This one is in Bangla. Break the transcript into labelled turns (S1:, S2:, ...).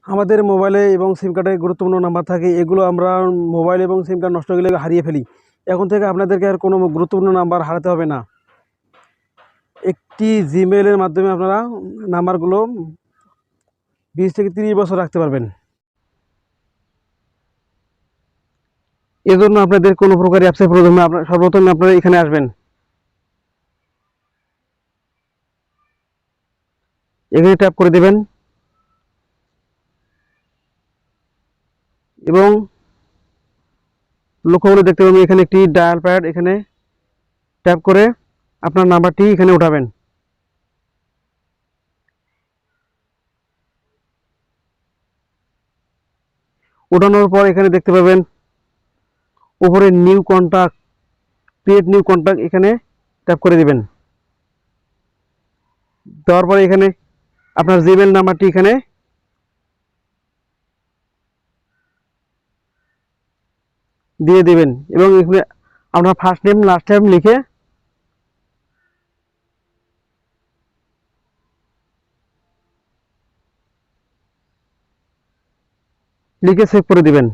S1: আমাদের মোবাইলে এবং সিম কার্ডে গুরুত্বপূর্ণ নাম্বার থাকে, এগুলো আমরা মোবাইল এবং সিম কার্ড নষ্ট হয়ে গেলে হারিয়ে ফেলি। এখন থেকে আপনাদেরকে আর কোনো গুরুত্বপূর্ণ নাম্বার হারাতে হবে না। একটি জিমেইলের মাধ্যমে আপনারা নাম্বারগুলো 20 থেকে 30 বছর রাখতে পারবেন। এজন্য আপনাদের কোনো প্রকার অ্যাপসের প্রয়োজন না। সর্বপ্রথমে আপনারা এখানে আসবেন, এখানে ট্যাপ করে দেবেন এবং লক্ষ্য করে দেখতে পাবেন এখানে একটি ডায়াল প্যাড, এখানে ট্যাপ করে আপনার নাম্বারটি এখানে উঠাবেন। উঠানোর পর এখানে দেখতে পাবেন উপরে new contact, create new contact, এখানে ট্যাপ করে দিবেন। দেওয়ার পরে এখানে আপনার জিমেইল নাম্বারটি এখানে দিয়ে দিবেন এবং এখানে আপনার ফার্স্ট নেম লাস্ট নেম লিখে সেভ করে দিবেন।